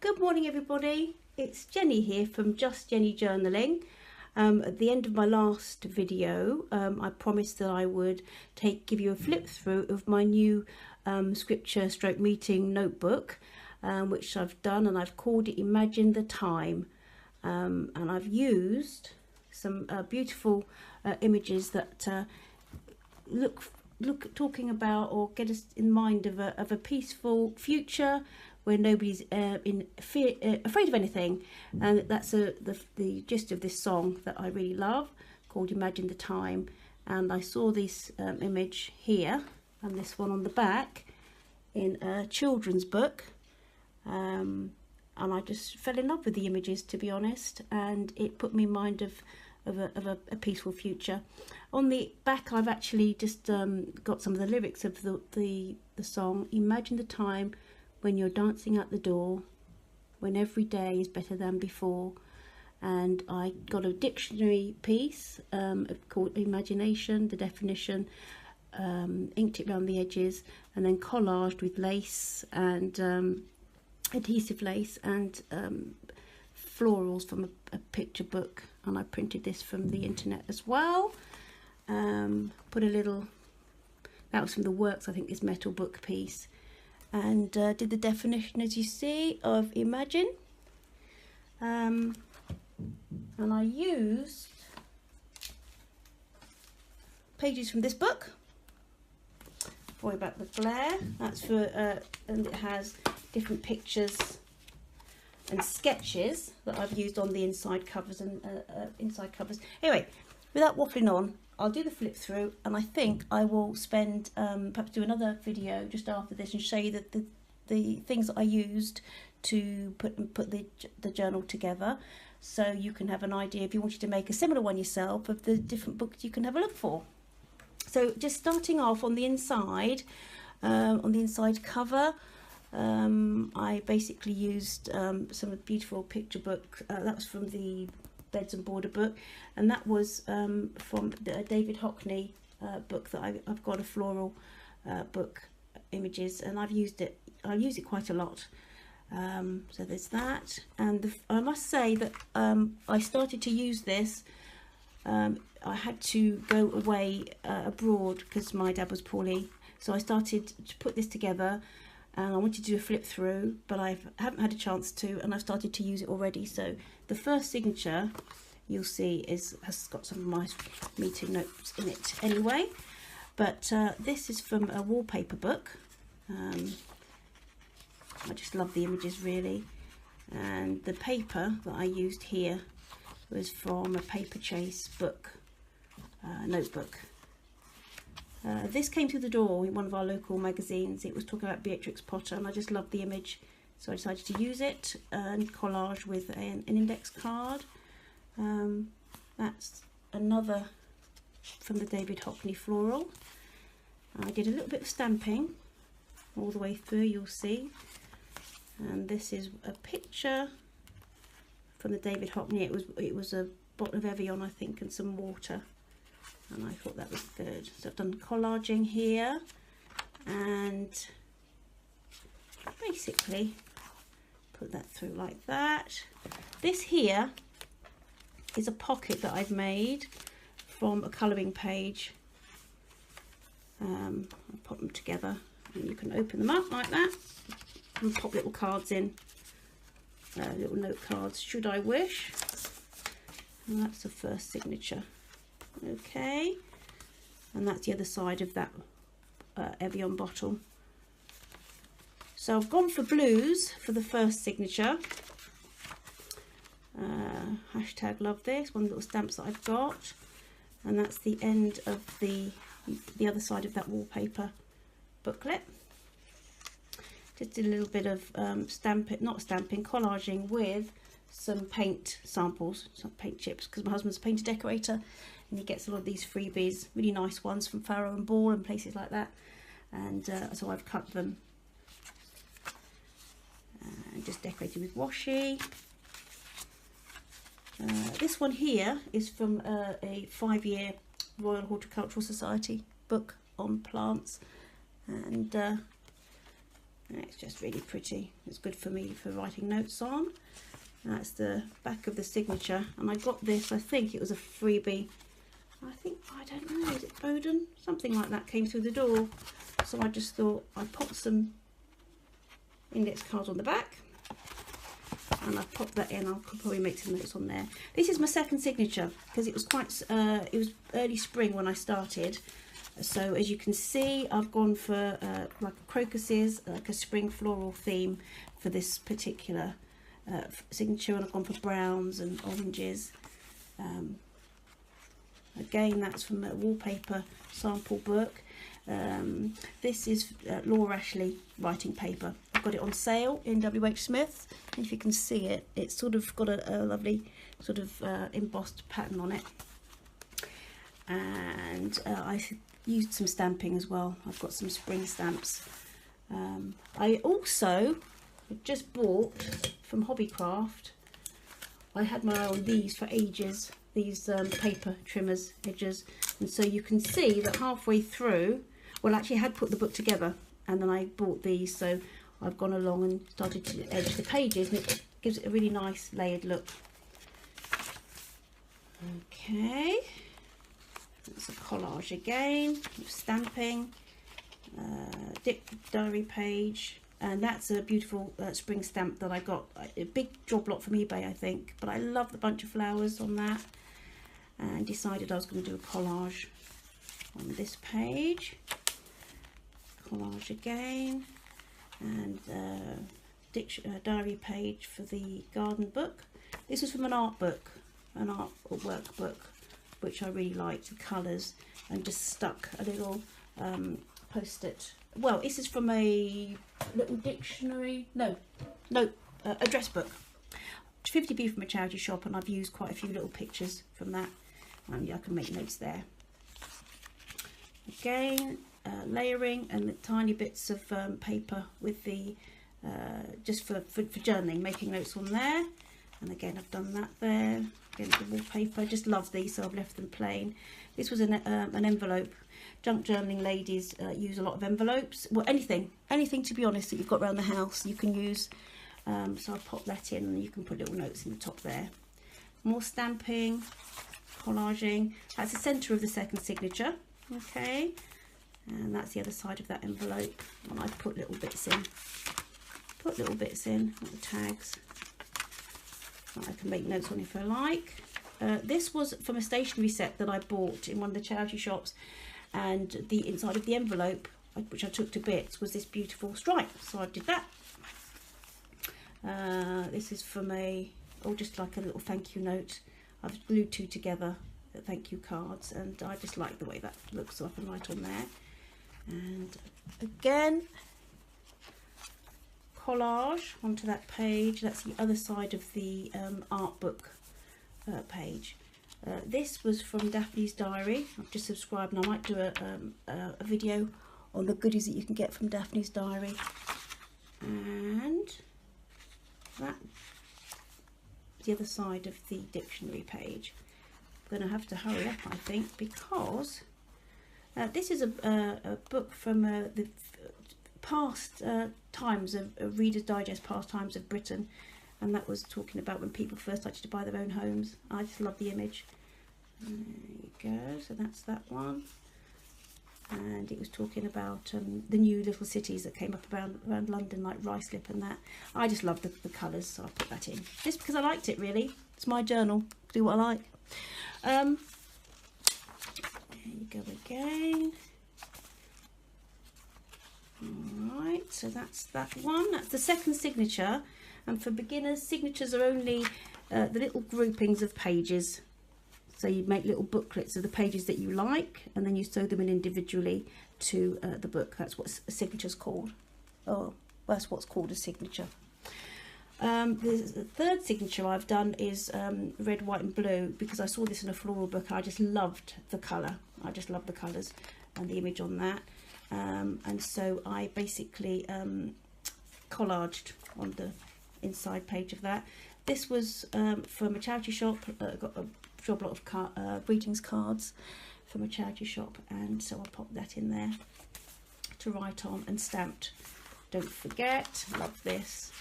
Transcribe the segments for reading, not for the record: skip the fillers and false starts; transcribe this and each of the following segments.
Good morning everybody, it's Jenny here from Just Jenny Journaling. At the end of my last video I promised that I would give you a flip through of my new scripture stroke meeting notebook, which I've done, and I've called it Imagine the Time, and I've used some beautiful images that talking about or get us in mind of a peaceful future where nobody's afraid of anything. And that's the gist of this song that I really love, called Imagine the Time. And I saw this image here and this one on the back in a children's book, and I just fell in love with the images, to be honest, and it put me in mind of a peaceful future. On the back I've actually just got some of the lyrics of the song. Imagine the time when you're dancing out the door, when every day is better than before. And I got a dictionary piece called Imagination, the definition, inked it around the edges, and then collaged with lace and adhesive lace and florals from a picture book. And I printed this from the internet as well. Put a little, that was from the Works, I think, this metal book piece, and did the definition, as you see, of imagine. And I used pages from this book. Sorry about the glare. That's for and it has different pictures and sketches that I've used on the inside covers and inside covers. Anyway, without waffling on, I'll do the flip through, and I think I will spend perhaps do another video just after this and show you the things that I used to put the journal together, so you can have an idea, if you wanted to make a similar one yourself, of the different books you can have a look for. So just starting off on the inside cover, I basically used some beautiful picture book. That was from the Beds and Border book, and that was from the David Hockney book that I've got, a floral book images, and I've used it. I use it quite a lot. So there's that, and I must say that I started to use this. I had to go away abroad because my dad was poorly, so I started to put this together. And I wanted to do a flip through, but I haven't had a chance to, and I've started to use it already. So the first signature you'll see has got some of my meeting notes in it anyway. But this is from a wallpaper book. I just love the images, really. And the paper that I used here was from a Paper Chase book, notebook. This came through the door in one of our local magazines. It was talking about Beatrix Potter, and I just loved the image, so I decided to use it and collage with an index card. That's another from the David Hockney floral. I did a little bit of stamping all the way through, you'll see. And this is a picture from the David Hockney. It was a bottle of Evian, I think, and some water. And I thought that was good. So I've done collaging here, and basically put that through like that. This here is a pocket that I've made from a colouring page. I'll put them together, and you can open them up like that and pop little cards in, little note cards should I wish. And that's the first signature. Okay, and that's the other side of that Evian bottle. So I've gone for blues for the first signature. Hashtag love this, one of the little stamps that I've got, and that's the end of the other side of that wallpaper booklet. Just did a little bit of collaging with some paint samples, some paint chips, because my husband's a painter decorator and he gets a lot of these freebies, really nice ones from Farrow and Ball and places like that, and so I've cut them and just decorated with washi. This one here is from a 5-year Royal Horticultural Society book on plants, and And it's just really pretty. It's good for me for writing notes on. That's the back of the signature, and I got this, I think it was a freebie. I don't know, is it Bowden? Something like that came through the door. So I just thought I'd pop some index cards on the back, and I've popped that in. I'll probably make some notes on there. This is my second signature because it was it was early spring when I started. So as you can see, I've gone for like crocuses, like a spring floral theme for this particular signature, and I've gone for browns and oranges. Again, that's from a wallpaper sample book. This is Laura Ashley writing paper. I've got it on sale in WH Smith's. If you can see it, it's sort of got a lovely sort of embossed pattern on it. And I used some stamping as well. I've got some spring stamps. I also just bought from Hobbycraft. I had my eye on these for ages. These paper trimmers edges, and so you can see that halfway through, well, actually I had put the book together and then I bought these, so I've gone along and started to edge the pages, and it gives it a really nice layered look. Okay, it's a collage again, stamping, diary page, and that's a beautiful spring stamp that I got, a big job lot from eBay I think, but I love the bunch of flowers on that, and decided I was going to do a collage on this page. Collage again, and diary page for the garden book. This was from an art book, an art workbook, which I really liked, the colours, and just stuck a little post-it. Well, this is from a little dictionary, address book. 50p from a charity shop, and I've used quite a few little pictures from that, and yeah, I can make notes there. Again, layering and the tiny bits of paper with the just for journaling, making notes on there. And again, I've done that there. Again, the wallpaper, I just love these, so I've left them plain. This was an envelope. Junk journaling ladies use a lot of envelopes. Well, anything to be honest that you've got around the house you can use. So I'll pop that in, and you can put little notes in the top there. More stamping, collaging. That's the centre of the second signature. Okay, and that's the other side of that envelope, and I've put little bits in. Like the tags. I can make notes on if I like. This was from a stationery set that I bought in one of the charity shops, and the inside of the envelope, which I took to bits, was this beautiful stripe, so I did that. This is from just like a little thank you note. I've glued two together, thank you cards, and I just like the way that looks, so I can write on there. And again, collage onto that page. That's the other side of the art book page. This was from Daphne's Diary. I've just subscribed, and I might do a video on the goodies that you can get from Daphne's Diary. And that's the other side of the dictionary page. I'm going to have to hurry up, I think, because this is a book from the past times of Reader's Digest, past times of Britain, and that was talking about when people first started to buy their own homes. I just love the image. There you go, so that's that one. And it was talking about the new little cities that came up around London, like Ruislip and that. I just love the colours, so I put that in. Just because I liked it, really. It's my journal. Do what I like. There you go again. Alright, so that's that one. That's the second signature. And for beginners, signatures are only the little groupings of pages. So you make little booklets of the pages that you like, and then you sew them in individually to the book. That's what a signature's called. Oh, that's what's called a signature. The third signature I've done is red, white and blue, because I saw this in a floral book. I just loved the colour. I just love the colours and the image on that. And so I basically collaged on the inside page of that. This was from a charity shop. Got a job lot of greetings cards from a charity shop, and so I popped that in there to write on, and stamped Don't Forget, love this.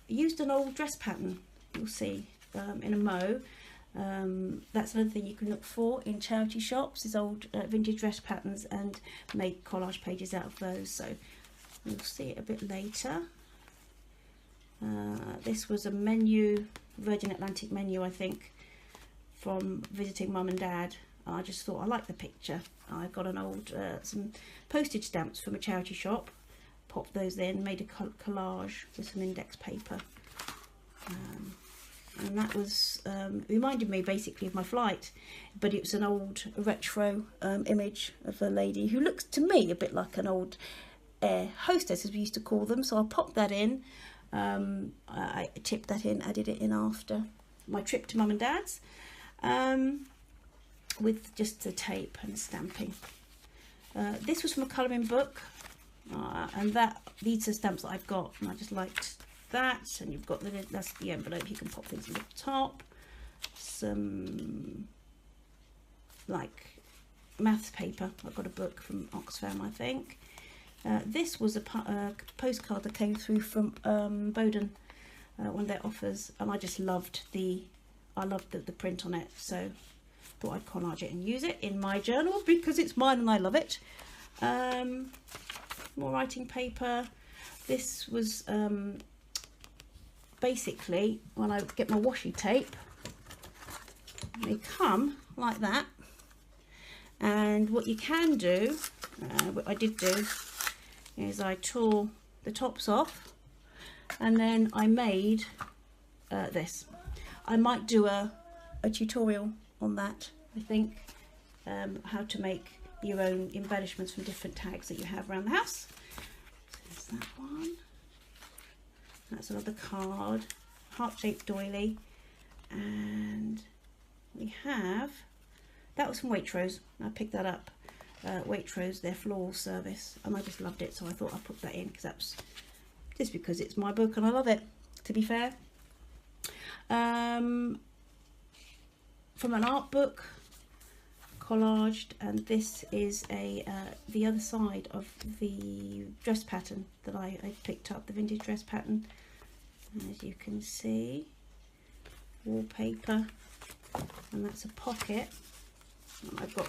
Used an old dress pattern, you'll see, in a mo. That's another thing you can look for in charity shops, is old vintage dress patterns, and make collage pages out of those. So you'll see it a bit later. This was a menu, Virgin Atlantic menu, I think, from visiting mum and dad. I just thought I liked the picture. I got an old some postage stamps from a charity shop, popped those in, made a collage with some index paper, and that was reminded me basically of my flight, but it was an old retro image of a lady who looks to me a bit like an old air hostess, as we used to call them. So I popped that in. I tipped that in, added it in after my trip to mum and dad's, with just the tape and stamping. This was from a colouring book, and these are stamps that I've got, and I just liked that. And you've got that's the envelope, you can pop things in the top. Some like maths paper. I've got a book from Oxfam, I think. This was a postcard that came through from Bowden, one of their offers, and I just loved the print on it, so thought I'd collage it and use it in my journal because it's mine and I love it. More writing paper. This was basically, when I get my washi tape, they come like that, and what you can do, what I did do, is I tore the tops off, and then I made this. I might do a tutorial on that, I think, how to make your own embellishments from different tags that you have around the house. So there's that one. That's another card, heart-shaped doily, and we have, that was from Waitrose. I picked that up. Waitrose, their floral service, and I just loved it, so I thought I'd put that in because that's just because it's my book and I love it, to be fair. From an art book, collaged, and this is the other side of the dress pattern that I picked up, the vintage dress pattern. And as you can see, wallpaper, and that's a pocket, and I've got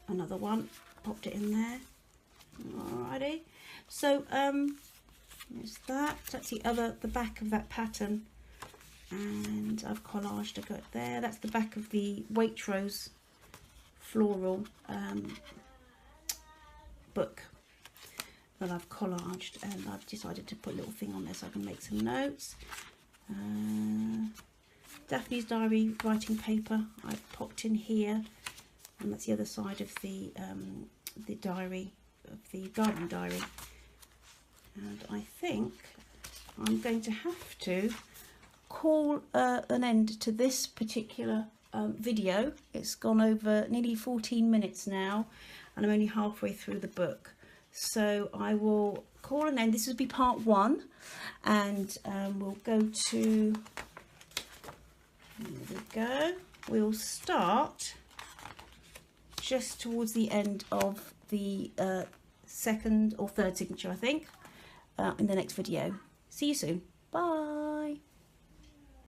another one, popped it in there. Alrighty, so there's that. That's the back of that pattern, and I've collaged. I got it there. That's the back of the Waitrose floral book that I've collaged, and I've decided to put a little thing on there so I can make some notes. Daphne's diary writing paper I've popped in here, and that's the other side of the diary, of the gardening diary. And I think I'm going to have to call an end to this particular video. It's gone over nearly 14 minutes now, and I'm only halfway through the book, so I will call an end. This will be part 1, and we'll go to, there we go, we'll start just towards the end of the second or third signature, I think, in the next video. See you soon. Bye.